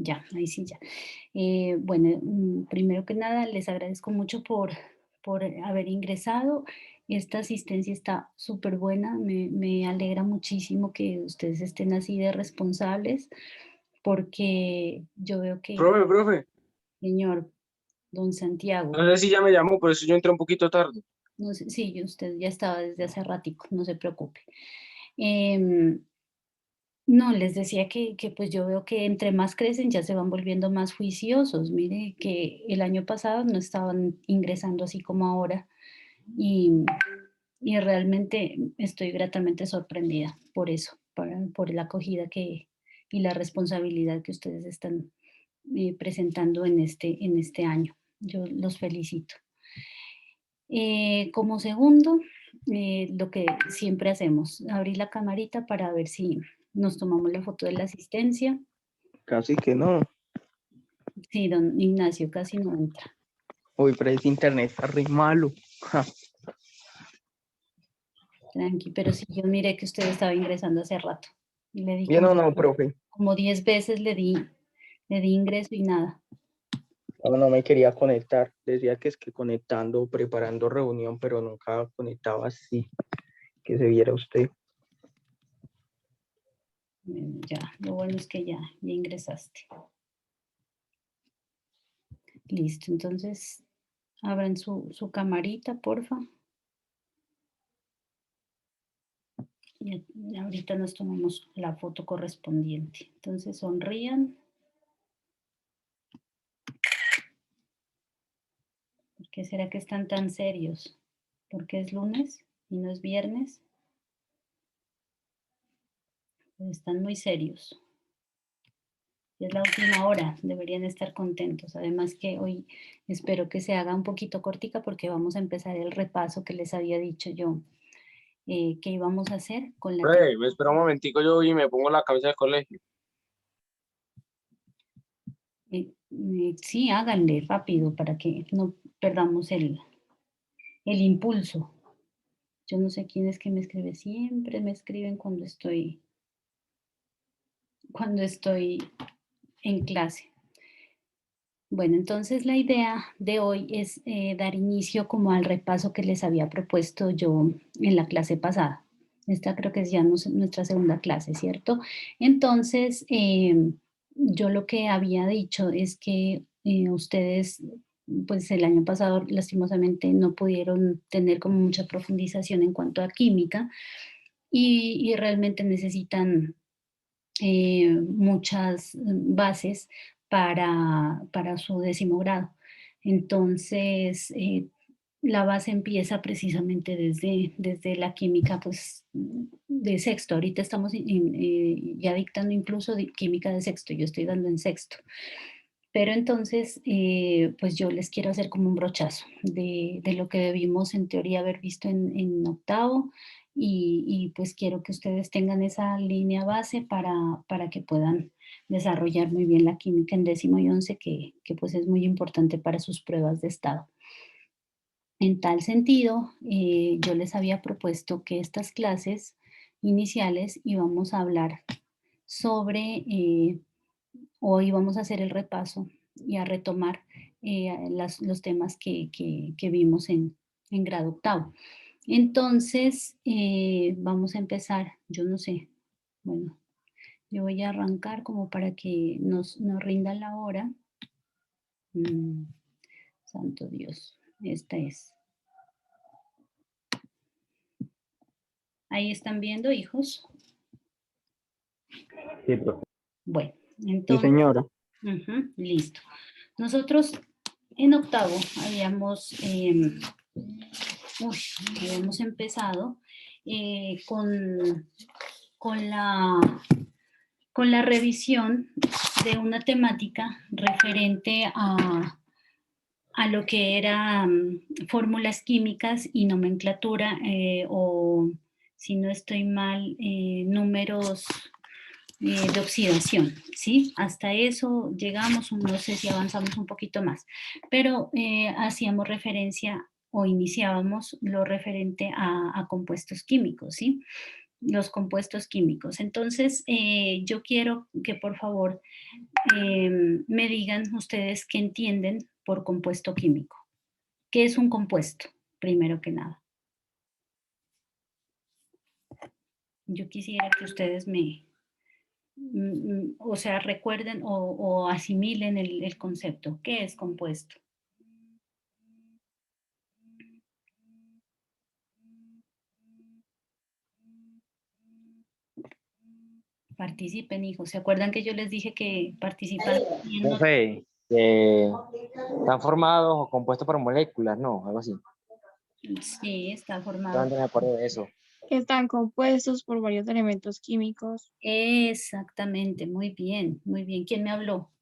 Ya, ahí sí ya. Bueno, primero que nada, les agradezco mucho por haber ingresado. Esta asistencia está súper buena. Me alegra muchísimo que ustedes estén así de responsables, porque yo veo que, Profe, señor don Santiago, no sé si ya me llamó, por eso yo entré un poquito tarde. no sé, sí, usted ya estaba desde hace ratico, no se preocupe. Em, No, les decía que, pues, yo veo que entre más crecen ya se van volviendo más juiciosos. Mire que el año pasado no estaban ingresando así como ahora y y realmente estoy gratamente sorprendida por eso, por la acogida que y la responsabilidad que ustedes están, presentando en este año. Yo los felicito. Como segundo, lo que siempre hacemos, abrir la camarita para ver si nos tomamos la foto de la asistencia. Casi que no. Sí, don Ignacio casi no entra. Hoy pero ese internet está re malo. Ja. Tranqui, pero sí, yo miré que usted estaba ingresando hace rato. Y le di Bien o no, profe. como 10 veces le di ingreso y nada. No, no me quería conectar. Decía que es que conectando, preparando reunión, pero nunca conectaba así, que se viera usted. Ya, lo bueno es que ya ingresaste. Listo, entonces abran su camarita, porfa. Y ahorita nos tomamos la foto correspondiente. Entonces sonrían. ¿Por qué será que están tan serios? ¿Porque es lunes y no es viernes? Pues están muy serios. Es la última hora, deberían estar contentos. Además que hoy espero que se haga un poquito cortica porque vamos a empezar el repaso que les había dicho yo que íbamos a hacer con la Profe, me espera un momentico, yo y me pongo la cabeza del colegio. sí, háganle rápido para que no perdamos el impulso. Yo no sé quién es que me escribe, siempre me escriben cuando estoy en clase. Bueno, entonces la idea de hoy es dar inicio como al repaso que les había propuesto yo en la clase pasada. Esta creo que es ya nuestra segunda clase, ¿cierto? Entonces, yo lo que había dicho es que ustedes, pues el año pasado lastimosamente no pudieron tener como mucha profundización en cuanto a química y realmente necesitan muchas bases para su décimo grado. Entonces, la base empieza precisamente desde la química, pues, de sexto. Ahorita estamos ya dictando incluso química de sexto, yo estoy dando en sexto. Pero entonces, pues yo les quiero hacer como un brochazo de lo que debimos en teoría haber visto en octavo y pues quiero que ustedes tengan esa línea base para que puedan desarrollar muy bien la química en décimo y once, que pues es muy importante para sus pruebas de estado. En tal sentido, yo les había propuesto que estas clases iniciales íbamos a hablar sobre hoy vamos a hacer el repaso y a retomar los temas que vimos en grado octavo. Entonces, vamos a empezar, yo no sé, bueno, yo voy a arrancar como para que nos rinda la hora. Mm, santo Dios, esta es. Ahí están viendo, hijos. Sí, profe. Bueno, Sí, entonces, señora. listo. Nosotros en octavo habíamos empezado con la, con la revisión de una temática referente a lo que eran fórmulas químicas y nomenclatura o, si no estoy mal, números de oxidación, ¿sí? Hasta eso llegamos, no sé si avanzamos un poquito más, pero hacíamos referencia o iniciábamos lo referente a compuestos químicos, ¿sí? los compuestos químicos. Entonces, yo quiero que por favor me digan ustedes qué entienden por compuesto químico. ¿Qué es un compuesto? Primero que nada. Yo quisiera que ustedes o sea, recuerden o asimilen el concepto. ¿Qué es compuesto? Participen, hijos. ¿Se acuerdan que yo les dije que participan? Profe, están formados o compuestos por moléculas, ¿no? Algo así. Sí, está formado. Solamente me acuerdo de eso. Que están compuestos por varios elementos químicos. Exactamente, muy bien, muy bien. ¿Quién me habló?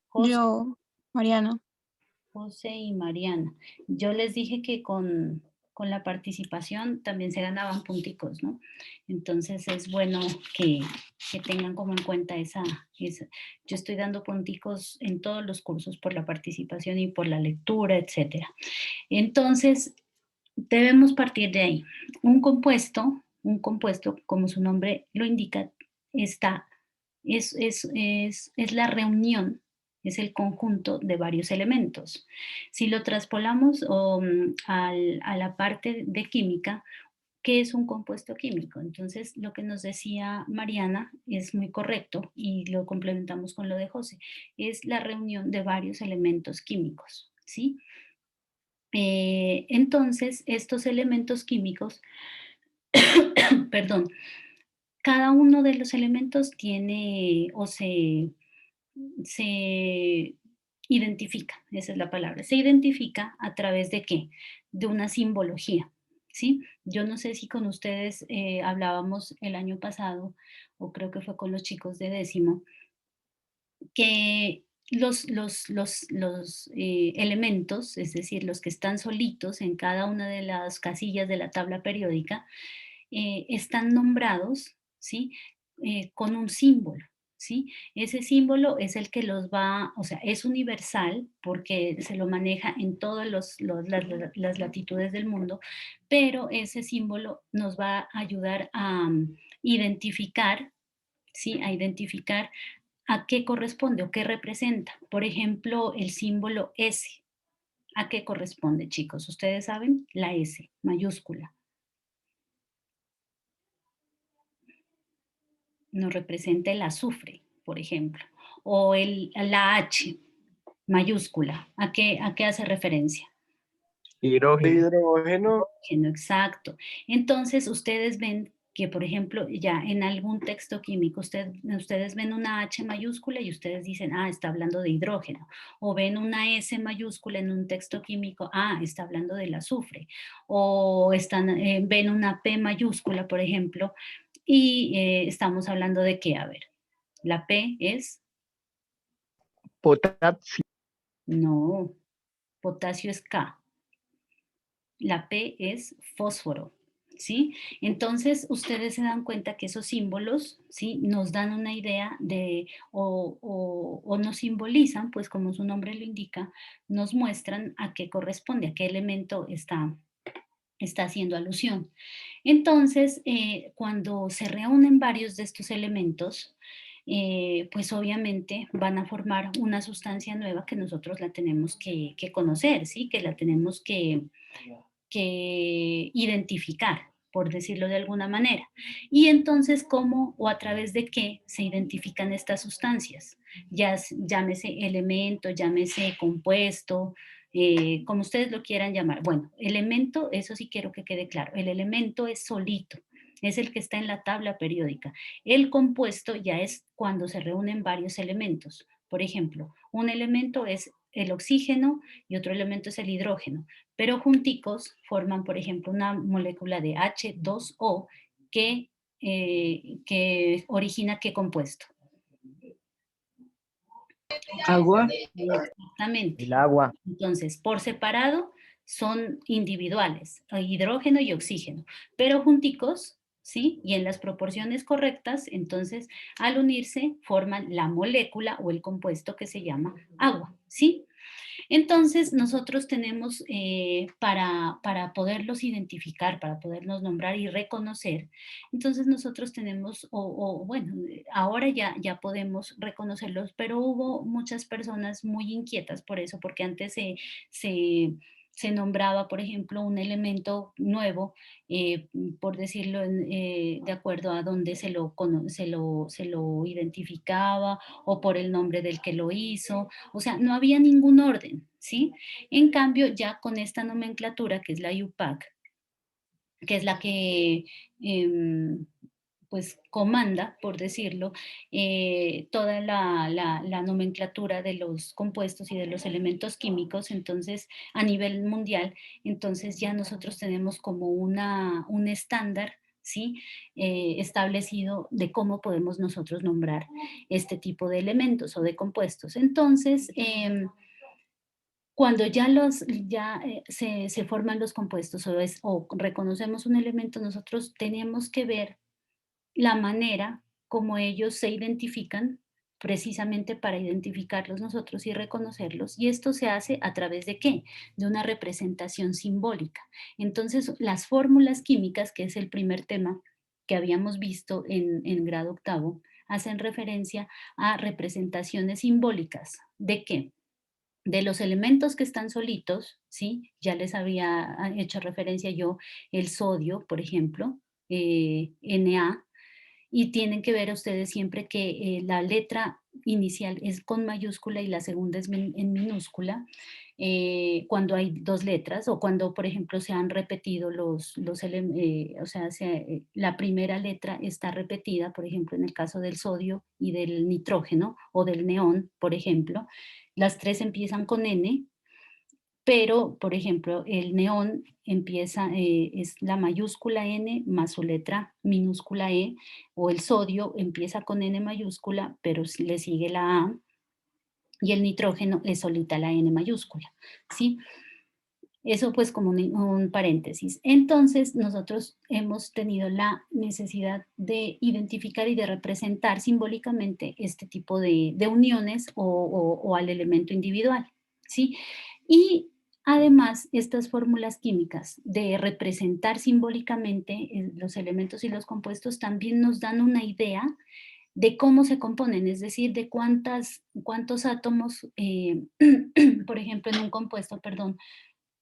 José. Yo, Mariana. José y Mariana. Yo les dije que con la participación también se ganaban punticos, ¿no? Entonces es bueno que tengan como en cuenta esa. Yo estoy dando punticos en todos los cursos por la participación y por la lectura, etcétera. Entonces, debemos partir de ahí. Un compuesto, como su nombre lo indica, es la reunión, es el conjunto de varios elementos. Si lo traspolamos a la parte de química, ¿qué es un compuesto químico? Entonces, lo que nos decía Mariana es muy correcto y lo complementamos con lo de José. Es la reunión de varios elementos químicos, ¿sí? Entonces, estos elementos químicos, perdón, cada uno de los elementos tiene o se identifica, esa es la palabra, se identifica a través de ¿qué? De una simbología, ¿sí? Yo no sé si con ustedes hablábamos el año pasado, o creo que fue con los chicos de décimo, que los elementos, es decir, los que están solitos en cada una de las casillas de la tabla periódica, están nombrados, ¿sí? Con un símbolo, ¿sí? Ese símbolo es el que los va, o sea, es universal porque se lo maneja en todas las latitudes del mundo, pero ese símbolo nos va a ayudar a identificar, ¿sí? A identificar a qué corresponde o qué representa. Por ejemplo, el símbolo S. ¿A qué corresponde, chicos? ¿Ustedes saben? La S mayúscula. Nos representa el azufre, por ejemplo, o la H mayúscula. ¿A qué hace referencia? Hidrógeno. Hidrógeno. Exacto. Entonces, ustedes ven que, por ejemplo, ya en algún texto químico, ustedes ven una H mayúscula y ustedes dicen, ah, está hablando de hidrógeno. O ven una S mayúscula en un texto químico, ah, está hablando del azufre. O ven una P mayúscula, por ejemplo, y estamos hablando de qué, a ver. La P es... Potasio. No, potasio es K. La P es fósforo, ¿sí? Entonces, ustedes se dan cuenta que esos símbolos, ¿sí? Nos dan una idea de, o nos simbolizan, pues como su nombre lo indica, nos muestran a qué corresponde, a qué elemento está haciendo alusión. Entonces, cuando se reúnen varios de estos elementos, pues obviamente van a formar una sustancia nueva que nosotros la tenemos que conocer, ¿sí? Que la tenemos que identificar, por decirlo de alguna manera. Y entonces, ¿cómo o a través de qué se identifican estas sustancias? Llámese elemento, llámese compuesto, como ustedes lo quieran llamar. Bueno, elemento, eso sí quiero que quede claro, el elemento es solito, es el que está en la tabla periódica. El compuesto ya es cuando se reúnen varios elementos. Por ejemplo, un elemento es el oxígeno y otro elemento es el hidrógeno, pero junticos forman, por ejemplo, una molécula de H2O que origina ¿qué compuesto? Agua. Exactamente. El agua. Entonces, por separado son individuales, hidrógeno y oxígeno, pero junticos, ¿sí? Y en las proporciones correctas, entonces, al unirse, forman la molécula o el compuesto que se llama agua, ¿sí? Entonces, nosotros tenemos, para poderlos identificar, para podernos nombrar y reconocer, entonces nosotros tenemos, bueno, ahora ya podemos reconocerlos, pero hubo muchas personas muy inquietas por eso, porque antes se, se nombraba, por ejemplo, un elemento nuevo, por decirlo, de acuerdo a dónde se lo identificaba o por el nombre del que lo hizo, o sea, no había ningún orden, ¿sí? En cambio, ya con esta nomenclatura, que es la UPAC, que es la que pues comanda, por decirlo, toda la nomenclatura de los compuestos y de los elementos químicos, entonces a nivel mundial, entonces ya nosotros tenemos como un estándar, ¿sí? Establecido de cómo podemos nosotros nombrar este tipo de elementos o de compuestos. Entonces, cuando se forman los compuestos o reconocemos un elemento, nosotros tenemos que ver la manera como ellos se identifican, precisamente para identificarlos nosotros y reconocerlos. Y esto se hace a través de ¿qué? De una representación simbólica. Entonces, las fórmulas químicas, que es el primer tema que habíamos visto en grado octavo, hacen referencia a representaciones simbólicas. ¿De qué? De los elementos que están solitos, ¿sí? Ya les había hecho referencia yo el sodio, por ejemplo, Na, y tienen que ver ustedes siempre que la letra inicial es con mayúscula y la segunda es en minúscula, cuando hay dos letras o cuando, por ejemplo, se han repetido o sea, la primera letra está repetida, por ejemplo, en el caso del sodio y del nitrógeno o del neón, por ejemplo, las tres empiezan con N, pero, por ejemplo, el neón empieza, es la mayúscula N más su letra minúscula E, o el sodio empieza con N mayúscula, pero le sigue la A, y el nitrógeno es solita la N mayúscula, ¿sí? Eso pues como un paréntesis. Entonces, nosotros hemos tenido la necesidad de identificar y de representar simbólicamente este tipo de uniones o al elemento individual, ¿sí? Y además, estas fórmulas químicas de representar simbólicamente los elementos y los compuestos también nos dan una idea de cómo se componen, es decir, de cuántos átomos, por ejemplo, en un compuesto, perdón,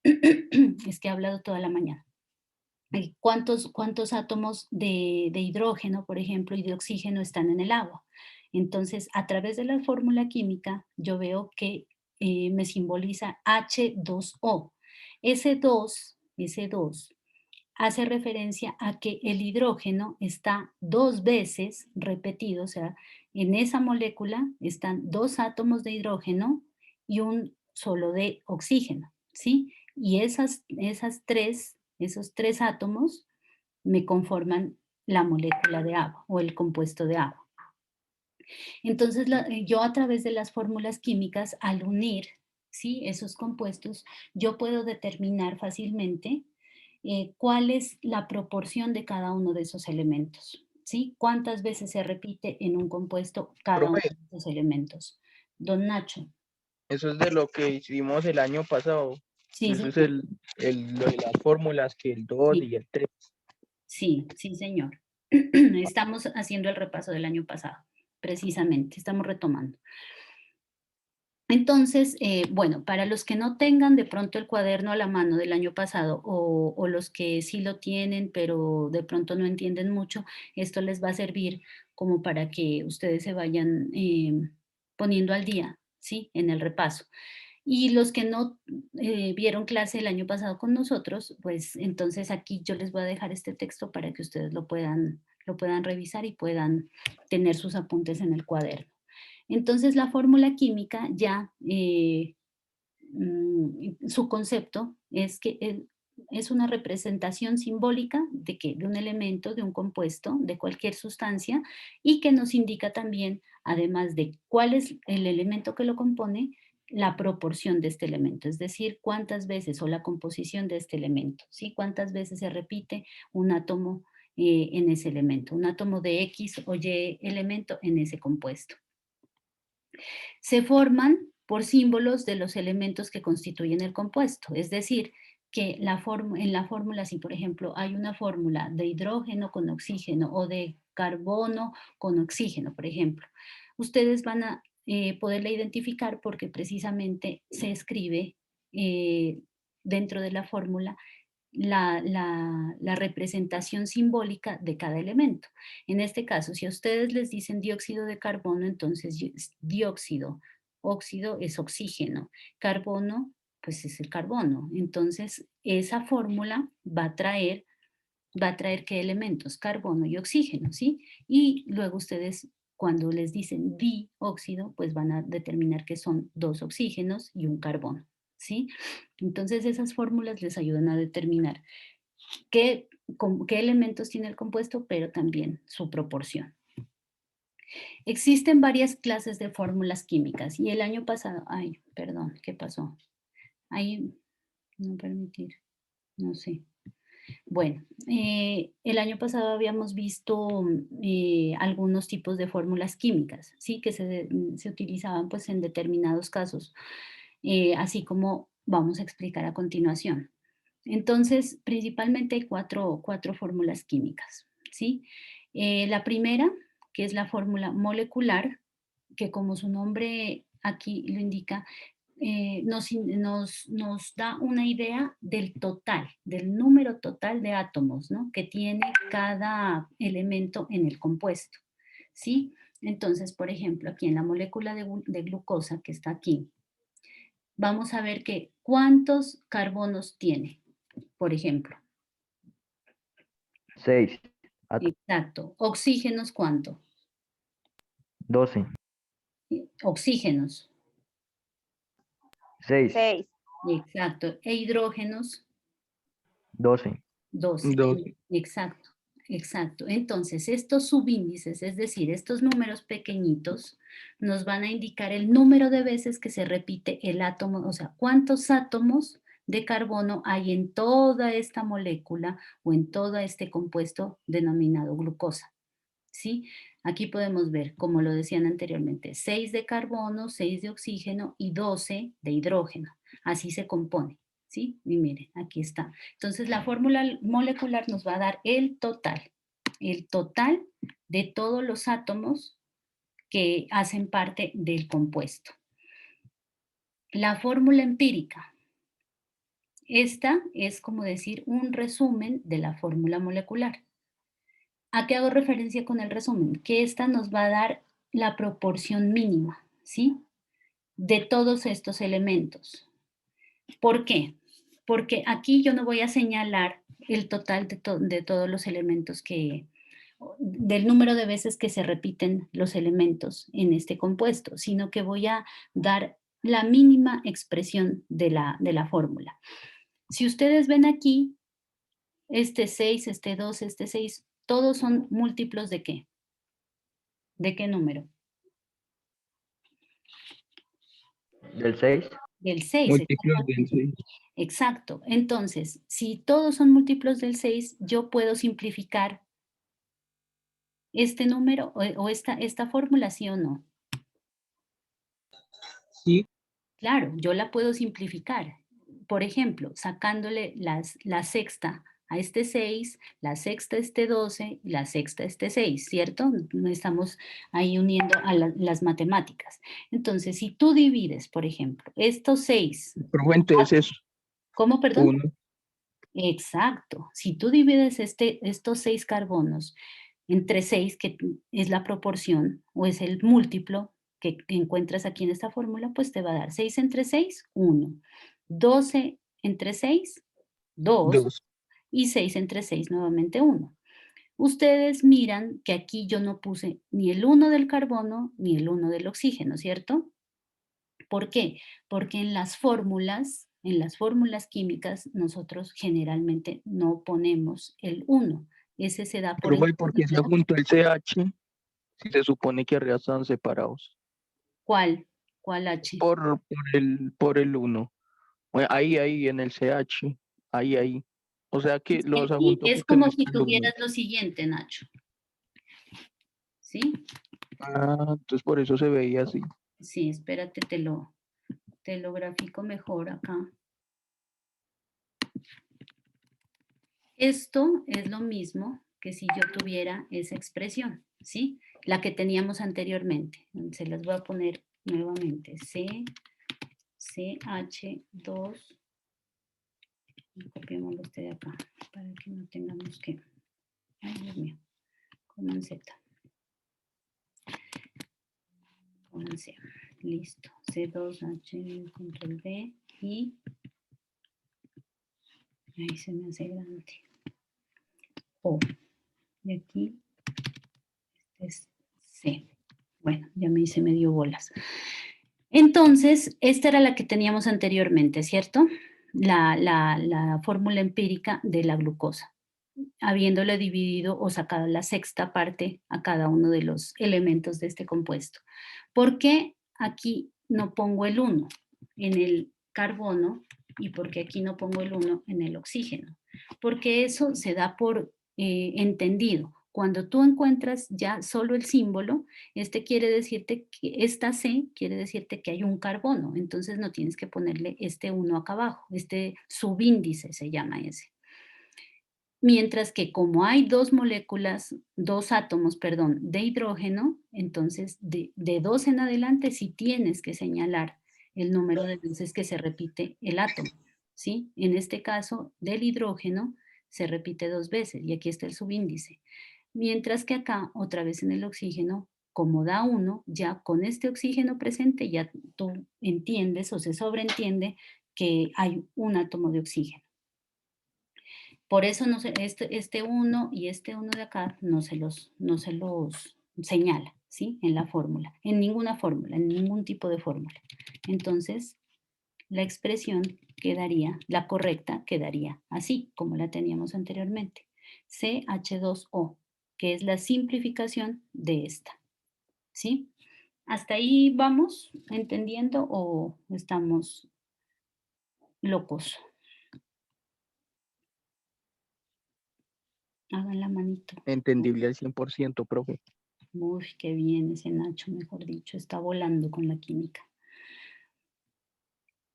es que he hablado toda la mañana. ¿Cuántos átomos de hidrógeno, por ejemplo, y de oxígeno están en el agua? Entonces, a través de la fórmula química, yo veo que me simboliza H2O. Ese 2 hace referencia a que el hidrógeno está 2 veces repetido, o sea, en esa molécula están 2 átomos de hidrógeno y un solo de oxígeno, ¿sí? Y esos tres átomos me conforman la molécula de agua o el compuesto de agua. Entonces, yo a través de las fórmulas químicas, al unir, ¿sí?, esos compuestos, yo puedo determinar fácilmente cuál es la proporción de cada uno de esos elementos, ¿sí? ¿Cuántas veces se repite en un compuesto cada uno Profe, de esos elementos? Don Nacho. eso es de lo que hicimos el año pasado. Sí, Eso es señor. lo de las fórmulas, que el 2 Sí, y el 3. sí, sí, señor. Estamos haciendo el repaso del año pasado, precisamente, estamos retomando. Entonces, bueno, para los que no tengan de pronto el cuaderno a la mano del año pasado o los que sí lo tienen, pero de pronto no entienden mucho, esto les va a servir como para que ustedes se vayan poniendo al día, ¿sí? En el repaso. Y los que no vieron clase el año pasado con nosotros, pues entonces aquí yo les voy a dejar este texto para que ustedes lo puedan revisar y puedan tener sus apuntes en el cuaderno. Entonces, la fórmula química ya, su concepto es que es una representación simbólica de un elemento, de un compuesto, de cualquier sustancia, y que nos indica también, además de cuál es el elemento que lo compone, la proporción de este elemento, es decir, cuántas veces o la composición de este elemento, ¿sí? Cuántas veces se repite un átomo en ese elemento, un átomo de X o Y elemento en ese compuesto. Se forman por símbolos de los elementos que constituyen el compuesto. Es decir, que en la fórmula, si por ejemplo hay una fórmula de hidrógeno con oxígeno o de carbono con oxígeno, por ejemplo, ustedes van a poderla identificar porque precisamente se escribe dentro de la fórmula la representación simbólica de cada elemento. En este caso, si a ustedes les dicen dióxido de carbono, entonces dióxido, óxido es oxígeno, carbono, pues es el carbono. Entonces, esa fórmula va a traer qué elementos, carbono y oxígeno, ¿sí? Y luego ustedes, cuando les dicen dióxido, pues van a determinar que son 2 oxígenos y un carbono, ¿sí? Entonces esas fórmulas les ayudan a determinar qué elementos tiene el compuesto, pero también su proporción. Existen varias clases de fórmulas químicas y el año pasado, ay, perdón, ¿qué pasó? Ahí, no permitir, no sé. Bueno, el año pasado habíamos visto algunos tipos de fórmulas químicas, ¿sí? Que se utilizaban pues en determinados casos, así como vamos a explicar a continuación. Entonces, principalmente hay cuatro fórmulas químicas, ¿sí? La primera, que es la fórmula molecular, que como su nombre aquí lo indica, nos da una idea del total, del número total de átomos, ¿no?, que tiene cada elemento en el compuesto, ¿sí? Entonces, por ejemplo, aquí en la molécula de glucosa que está aquí, vamos a ver que ¿cuántos carbonos tiene? Por ejemplo. 6. Exacto. ¿Oxígenos cuánto? 12. Oxígenos. 6. 6. Exacto. ¿E hidrógenos? 12. 12. 12. Exacto, exacto. Entonces, estos subíndices, es decir, estos números pequeñitos, nos van a indicar el número de veces que se repite el átomo, o sea, cuántos átomos de carbono hay en toda esta molécula o en todo este compuesto denominado glucosa, ¿sí? Aquí podemos ver, como lo decían anteriormente, 6 de carbono, 6 de oxígeno y 12 de hidrógeno. Así se compone, ¿sí? Y miren, aquí está. Entonces, la fórmula molecular nos va a dar el total de todos los átomos que hacen parte del compuesto. La fórmula empírica. Esta es como decir un resumen de la fórmula molecular. ¿A qué hago referencia con el resumen? Que esta nos va a dar la proporción mínima, ¿sí?, de todos estos elementos. ¿Por qué? Porque aquí yo no voy a señalar el total de todos los elementos del número de veces que se repiten los elementos en este compuesto, sino que voy a dar la mínima expresión de la fórmula. Si ustedes ven aquí, este 6, este 2, este 6, todos son múltiplos ¿de qué? ¿De qué número? Del 6. Del 6. Múltiplos del 6. Exacto. Entonces, si todos son múltiplos del 6, yo puedo simplificar este número o esta fórmula, ¿sí o no? Sí. Claro, yo la puedo simplificar. Por ejemplo, sacándole la sexta a este 6, la sexta a este 12 y la sexta a este 6, ¿cierto? Estamos ahí uniendo a las matemáticas. Entonces, si tú divides, por ejemplo, estos 6... Profuente es eso. ¿Cómo, perdón? 1. Exacto. Si tú divides estos 6 carbonos entre 6, que es la proporción o es el múltiplo que encuentras aquí en esta fórmula, pues te va a dar 6 entre 6, 1. 12 entre 6, 2. 2. Y 6 entre 6, nuevamente 1. Ustedes miran que aquí yo no puse ni el 1 del carbono ni el 1 del oxígeno, ¿cierto? ¿Por qué? Porque en las fórmulas químicas, nosotros generalmente no ponemos el 1. Ese se da por Profe, ¿por qué se juntó el CH si se supone que arriba están separados? ¿Cuál H? Por el 1. Ahí en el CH. Ahí. O sea que los Aquí adjuntó es porque no como si está el 1. tuvieras lo siguiente, Nacho. ¿Sí? Ah, entonces por eso se veía así. Sí, espérate, te lo Te lo grafico mejor acá. Esto es lo mismo que si yo tuviera esa expresión, ¿sí? La que teníamos anteriormente. Se las voy a poner nuevamente. CH2. Copiémoslo de acá para que no tengamos que... Ay, Dios mío. Con Z. Con C. Listo. C2H, control V y... Ahí se me hace grande. O. Y aquí es C. Bueno, ya me hice medio bolas. Entonces, esta era la que teníamos anteriormente, ¿cierto? La fórmula empírica de la glucosa, habiéndole dividido o sacado la sexta parte a cada uno de los elementos de este compuesto. ¿Por qué aquí no pongo el 1 en el carbono y por qué aquí no pongo el 1 en el oxígeno? Porque eso se da por entendido. Cuando tú encuentras ya solo el símbolo, quiere decirte que esta C quiere decirte que hay un carbono, entonces no tienes que ponerle este 1 acá abajo, subíndice se llama ese. Mientras que como hay dos átomos, de hidrógeno, entonces de 2 en adelante sí tienes que señalar el número de veces que se repite el átomo, ¿sí? En este caso, del hidrógeno se repite 2 veces y aquí está el subíndice. Mientras que acá, otra vez en el oxígeno, como da 1, ya con este oxígeno presente ya tú entiendes o se sobreentiende que hay un átomo de oxígeno. Por eso no este 1 y este 1 de acá no se los señala, ¿sí? En la fórmula, en ninguna fórmula, en ningún tipo de fórmula. Entonces, la expresión quedaría, la correcta quedaría así, como la teníamos anteriormente. CH2O, que es la simplificación de esta, ¿sí? ¿Hasta ahí vamos entendiendo o estamos locos? Hagan la manito. Entendible al 100%, profe. Uy, qué bien ese Nacho, mejor dicho, está volando con la química.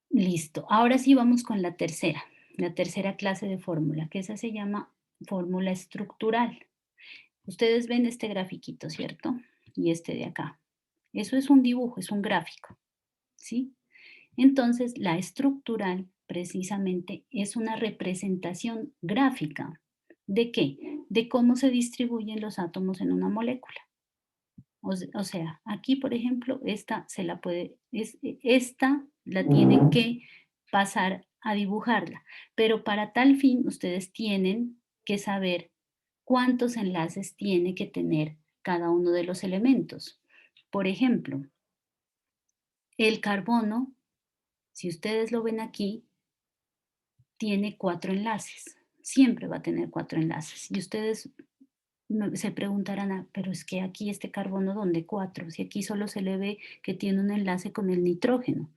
Listo, ahora sí vamos con la tercera clase de fórmula, que esa se llama fórmula estructural. Ustedes ven este grafiquito, ¿cierto? Y este de acá. Eso es un dibujo, es un gráfico, ¿sí? Entonces, la estructural precisamente es una representación gráfica. ¿De qué? De cómo se distribuyen los átomos en una molécula. O sea, aquí, por ejemplo, esta la tienen que pasar a dibujarla, pero para tal fin ustedes tienen que saber cuántos enlaces tiene que tener cada uno de los elementos. Por ejemplo, el carbono, si ustedes lo ven aquí, tiene 4 enlaces. Siempre va a tener 4 enlaces. Y ustedes se preguntarán, pero es que aquí este carbono, ¿dónde 4? Si aquí solo se le ve que tiene un enlace con el nitrógeno.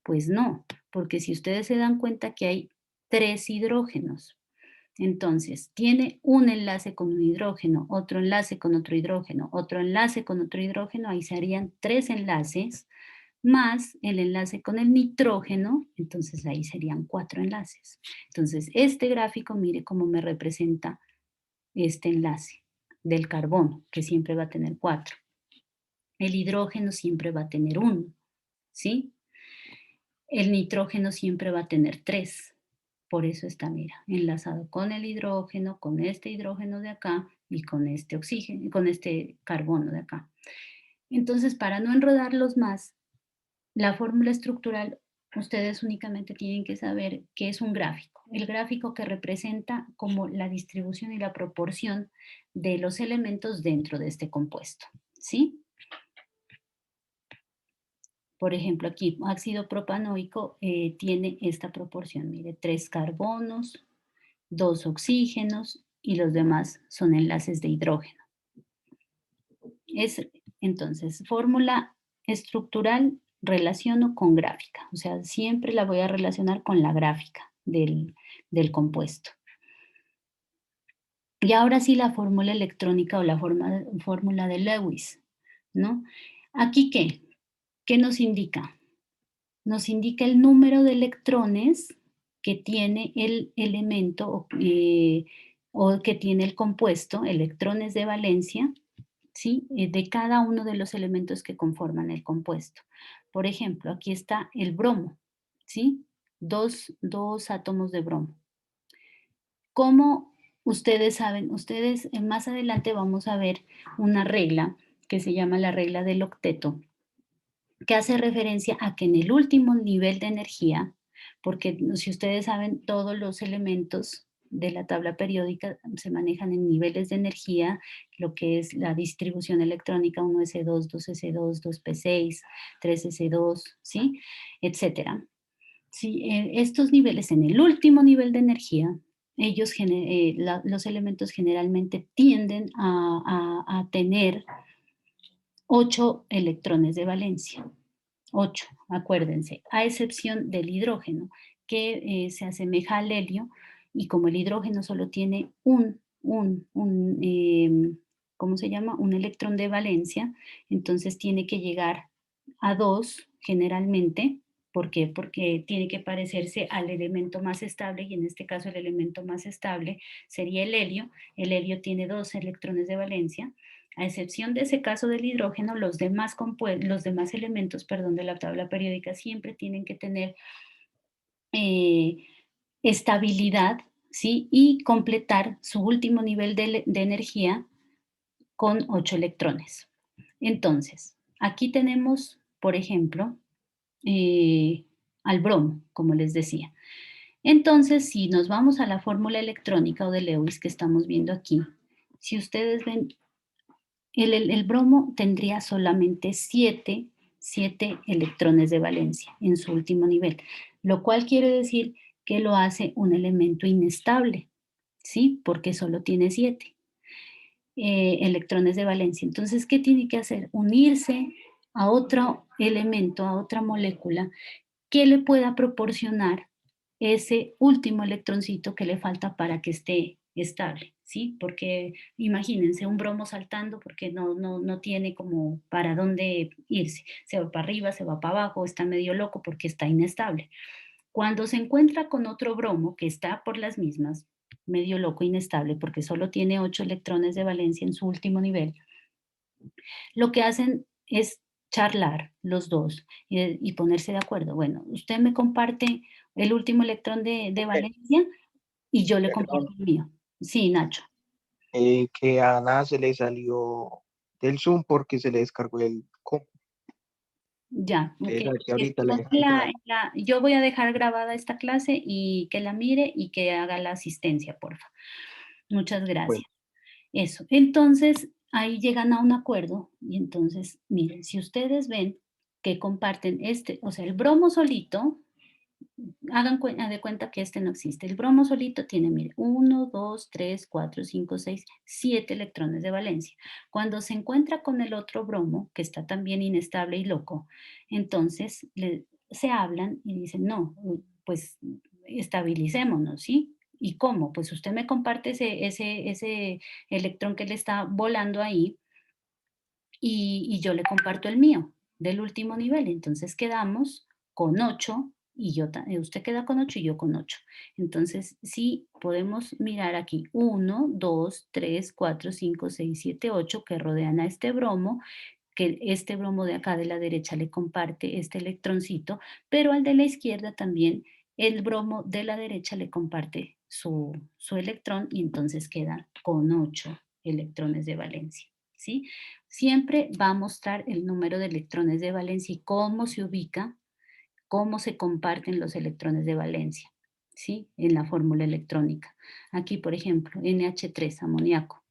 Pues no, porque si ustedes se dan cuenta que hay 3 hidrógenos, entonces tiene un enlace con un hidrógeno, otro enlace con otro hidrógeno, otro enlace con otro hidrógeno, ahí se harían 3 enlaces, más el enlace con el nitrógeno, entonces ahí serían 4 enlaces. Entonces este gráfico, mire cómo me representa este enlace del carbono, que siempre va a tener 4. El hidrógeno siempre va a tener 1, ¿sí? El nitrógeno siempre va a tener 3. Por eso está, mira, enlazado con el hidrógeno, con este hidrógeno de acá y con este oxígeno, con este carbono de acá. Entonces, para no enredarlos más, la fórmula estructural, ustedes únicamente tienen que saber que es un gráfico. El gráfico que representa como la distribución y la proporción de los elementos dentro de este compuesto, ¿sí? Por ejemplo, aquí ácido propanoico tiene esta proporción, mire, 3 carbonos, 2 oxígenos y los demás son enlaces de hidrógeno. Entonces, fórmula estructural relaciono con gráfica, o sea, siempre la voy a relacionar con la gráfica del compuesto. Y ahora sí la fórmula electrónica o la fórmula de Lewis, ¿no? ¿Aquí qué? ¿Qué nos indica? nos indica el número de electrones que tiene el elemento o que tiene el compuesto, electrones de valencia, ¿sí? De cada uno de los elementos que conforman el compuesto. Por ejemplo, aquí está el bromo, ¿sí? Dos átomos de bromo. Como ustedes saben, ustedes más adelante vamos a ver una regla que se llama la regla del octeto, que hace referencia a que en el último nivel de energía, porque si ustedes saben, todos los elementos de la tabla periódica se manejan en niveles de energía, lo que es la distribución electrónica 1s2, 2s2, 2p6, 3s2, ¿sí? Etcétera. Sí, estos niveles, en el último nivel de energía, los elementos generalmente tienden a tener 8 electrones de valencia. 8, acuérdense, a excepción del hidrógeno, que se asemeja al helio, y como el hidrógeno solo tiene ¿cómo se llama? Un electrón de valencia, entonces tiene que llegar a 2 generalmente. ¿Por qué? Porque tiene que parecerse al elemento más estable, y en este caso el elemento más estable sería el helio. El helio tiene 2 electrones de valencia. A excepción de ese caso del hidrógeno, los demás elementos, de la tabla periódica siempre tienen que tener estabilidad, ¿sí? Y completar su último nivel de energía con 8 electrones. Entonces, aquí tenemos, por ejemplo, al bromo, como les decía. Entonces, si nos vamos a la fórmula electrónica o de Lewis que estamos viendo aquí, si ustedes ven, el bromo tendría solamente 7 electrones de valencia en su último nivel, lo cual quiere decir que lo hace un elemento inestable, ¿sí? Porque solo tiene 7 electrones de valencia. Entonces, ¿qué tiene que hacer? Unirse a otro elemento, a otra molécula que le pueda proporcionar ese último electroncito que le falta para que esté estable, ¿sí? Porque imagínense un bromo saltando porque no tiene como para dónde irse. Se va para arriba, se va para abajo, está medio loco porque está inestable. Cuando se encuentra con otro bromo que está por las mismas, medio loco, inestable, porque solo tiene 8 electrones de valencia en su último nivel, lo que hacen es charlar los dos y ponerse de acuerdo. Bueno, usted me comparte el último electrón de valencia y yo le comparto Perdón, el mío. Sí, Nacho. que a Ana se le salió del Zoom porque se le descargó el compu. Ya, ok. Entonces aquí ahorita le Entonces, dejo entrar. yo voy a dejar grabada esta clase y que la mire y que haga la asistencia, porfa. Muchas Bueno, gracias. Eso. Entonces, ahí llegan a un acuerdo y entonces, miren, si ustedes ven que comparten o sea, el bromo solito, hagan de cuenta que este no existe. El bromo solito tiene, mire, 1, 2, 3, 4, 5, 6, 7 electrones de valencia. Cuando se encuentra con el otro bromo, que está también inestable y loco, entonces se hablan y dicen, no, pues estabilicémonos, ¿sí? ¿Y cómo? Pues usted me comparte ese electrón que le está volando ahí y yo le comparto el mío del último nivel. Entonces quedamos con 8 y usted queda con 8 y yo con 8. Entonces, sí, podemos mirar aquí 1, 2, 3, 4, 5, 6, 7, 8 que rodean a este bromo, que este bromo de acá de la derecha le comparte este electroncito, pero al de la izquierda también el bromo de la derecha le comparte su electrón y entonces queda con 8 electrones de valencia, ¿sí? Siempre va a mostrar el número de electrones de valencia y cómo se ubica, cómo se comparten los electrones de valencia, ¿sí? En la fórmula electrónica. Aquí, por ejemplo, NH3, amoníaco.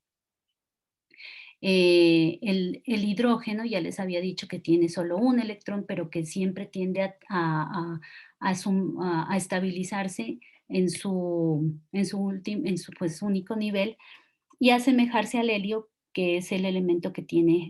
El hidrógeno, ya les había dicho que tiene solo un electrón, pero que siempre tiende a estabilizarse en su pues, único nivel y asemejarse al helio, que es el elemento que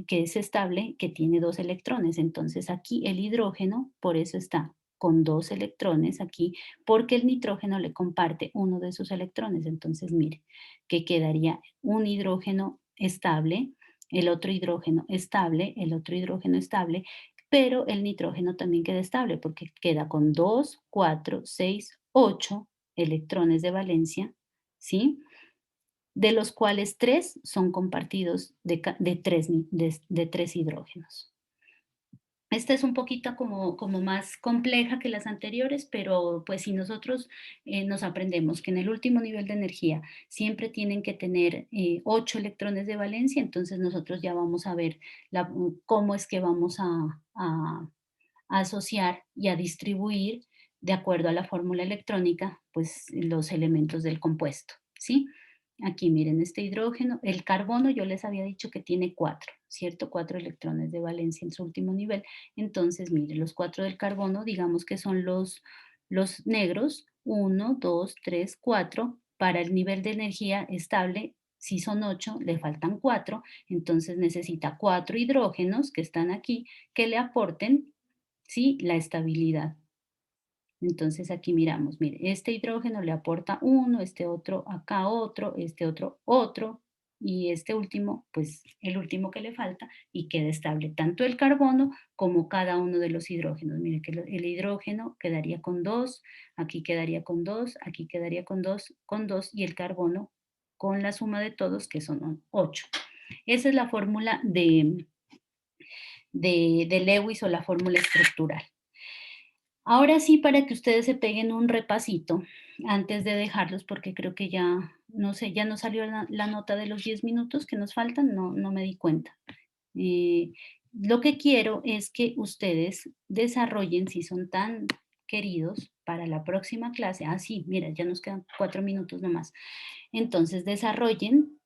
es estable, que tiene 2 electrones. Entonces aquí el hidrógeno, por eso está con 2 electrones aquí, porque el nitrógeno le comparte uno de sus electrones. Entonces, mire, que quedaría un hidrógeno estable, el otro hidrógeno estable, el otro hidrógeno estable, pero el nitrógeno también queda estable porque queda con 2, 4, 6, 8 electrones de valencia, ¿sí? De los cuales 3 son compartidos de 3 hidrógenos. Esta es un poquito como más compleja que las anteriores, pero pues si nosotros nos aprendemos que en el último nivel de energía siempre tienen que tener 8 electrones de valencia, entonces nosotros ya vamos a ver cómo es que vamos a asociar y a distribuir de acuerdo a la fórmula electrónica, pues los elementos del compuesto, ¿sí? Aquí miren este hidrógeno, el carbono yo les había dicho que tiene 4, ¿cierto? 4 electrones de valencia en su último nivel. Entonces, miren, los 4 del carbono, digamos que son los negros, 1, 2, 3, 4. Para el nivel de energía estable, si son 8, le faltan 4, entonces necesita 4 hidrógenos que están aquí, que le aporten, ¿sí?, la estabilidad. Entonces aquí miramos, mire, este hidrógeno le aporta 1, este otro acá otro, este otro otro, y este último, pues el último que le falta, y queda estable tanto el carbono como cada uno de los hidrógenos. Mire que el hidrógeno quedaría con 2, aquí quedaría con 2, aquí quedaría con 2, y el carbono con la suma de todos, que son 8. Esa es la fórmula de Lewis o la fórmula estructural. Ahora sí, para que ustedes se peguen un repasito antes de dejarlos, porque creo que ya, no sé, ya no salió la nota de los 10 minutos que nos faltan, no me di cuenta. Lo que quiero es que ustedes desarrollen, si son tan queridos, para la próxima clase, sí, mira, ya nos quedan 4 minutos nomás. Entonces, desarrollen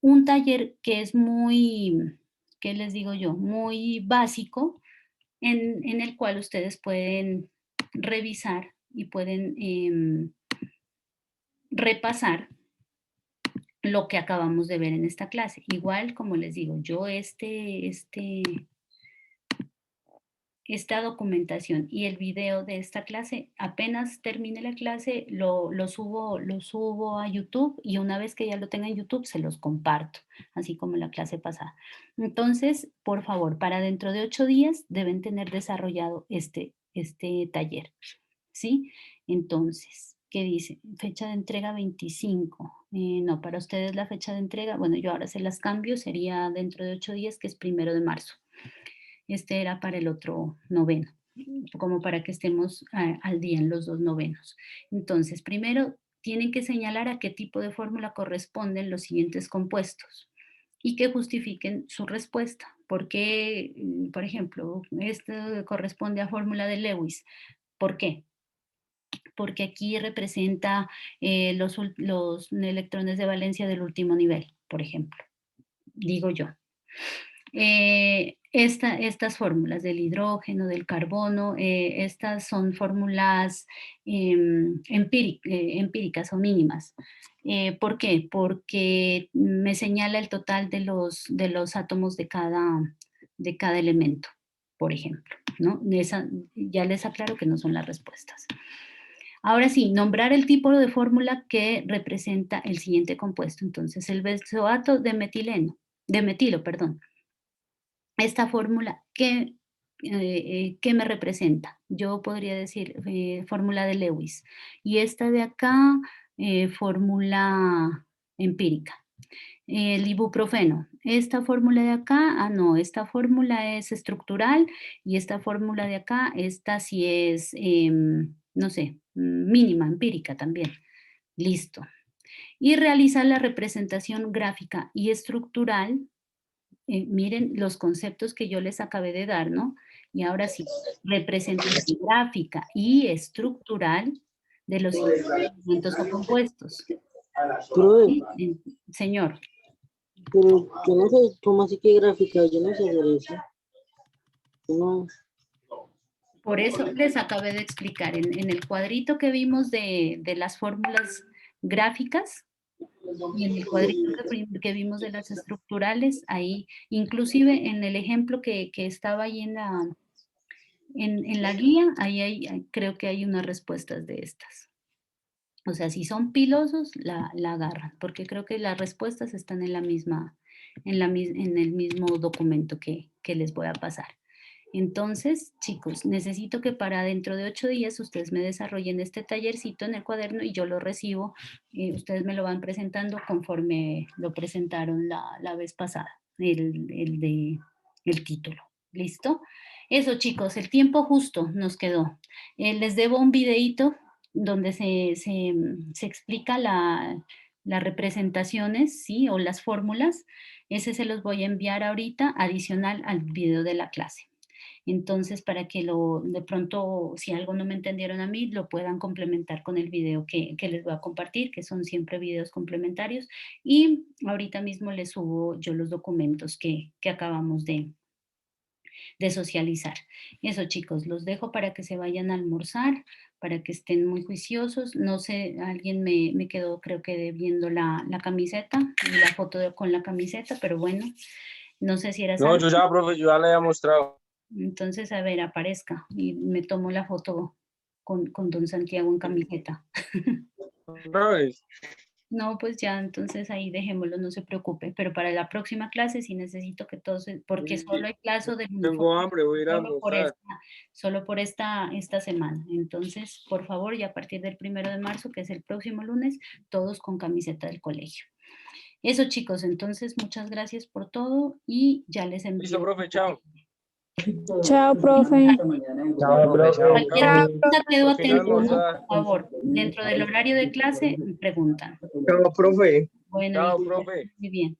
un taller que es muy, ¿qué les digo yo? Muy básico, en el cual ustedes pueden revisar y pueden repasar lo que acabamos de ver en esta clase. Igual, como les digo, yo esta documentación y el video de esta clase, apenas termine la clase, lo subo a YouTube, y una vez que ya lo tenga en YouTube, se los comparto, así como la clase pasada. Entonces, por favor, para dentro de 8 días deben tener desarrollado este taller, ¿sí? Entonces, ¿qué dice? Fecha de entrega 25. No, para ustedes la fecha de entrega, bueno, yo ahora se las cambio, sería dentro de 8 días, que es 1 de marzo. Este era para el otro noveno, como para que estemos al día en los 2 novenos. Entonces, primero tienen que señalar a qué tipo de fórmula corresponden los siguientes compuestos y que justifiquen su respuesta. ¿Por qué, por ejemplo, esto corresponde a fórmula de Lewis? ¿Por qué? Porque aquí representa los electrones de valencia del último nivel, por ejemplo, digo yo. Estas fórmulas del hidrógeno, del carbono, estas son fórmulas empíricas o mínimas. ¿Por qué? Porque me señala el total de los átomos de cada elemento, por ejemplo, ¿no? Ya les aclaro que no son las respuestas. Ahora sí, nombrar el tipo de fórmula que representa el siguiente compuesto. Entonces, el benzoato de metilo, perdón. Esta fórmula, ¿qué me representa? Yo podría decir fórmula de Lewis. Y esta de acá, fórmula empírica. El ibuprofeno. Esta fórmula de acá, no, esta fórmula es estructural, y esta fórmula de acá, esta sí es, no sé, mínima, empírica también. Listo. Y realizar la representación gráfica y estructural. Miren los conceptos que yo les acabé de dar, ¿no? Y ahora sí, representación gráfica y estructural de los elementos o compuestos. Profe, ¿Sí? Señor. pero yo no sé cómo así que gráfica, yo no sé hacer eso. No. Por eso les acabé de explicar en el cuadrito que vimos de las fórmulas gráficas, y en el cuadrito que vimos de las estructurales, ahí, inclusive en el ejemplo que estaba ahí en la guía, creo que hay unas respuestas de estas. O sea, si son pilosos, la agarran, porque creo que las respuestas están en el mismo documento que les voy a pasar. Entonces, chicos, necesito que para dentro de 8 días ustedes me desarrollen este tallercito en el cuaderno y yo lo recibo. Ustedes me lo van presentando conforme lo presentaron la vez pasada, el título. ¿Listo? Eso, chicos, el tiempo justo nos quedó. Les debo un videíto donde se explica las representaciones, ¿sí? O las fórmulas. Ese se los voy a enviar ahorita, adicional al video de la clase. Entonces, para que de pronto, si algo no me entendieron a mí, lo puedan complementar con el video que les voy a compartir, que son siempre videos complementarios. Y ahorita mismo les subo yo los documentos que acabamos de socializar. Eso, chicos, los dejo para que se vayan a almorzar, para que estén muy juiciosos. No sé, alguien me quedó, creo que viendo la camiseta, la foto con la camiseta, pero bueno, no sé si era No, yo ya, profe, yo ya le había mostrado. Entonces, a ver, aparezca y me tomo la foto con don Santiago en camiseta. Otra vez. No, pues ya, entonces ahí dejémoslo, no se preocupe. Pero para la próxima clase sí necesito que todos, porque solo hay plazo de Tengo hambre, voy a ir a almorzar. solo por esta semana. Entonces, por favor, y a partir del 1 de marzo, que es el próximo lunes, todos con camiseta del colegio. Eso, chicos, entonces muchas gracias por todo y ya les envío. Listo, profe, chao. Chao, profe. Chao, profe. Cualquier pregunta quedo Al final, atento, ¿no? almorzar. Por favor, dentro del horario de clase, me preguntan. Chao, profe. Bueno, Chao, y- profe. muy bien.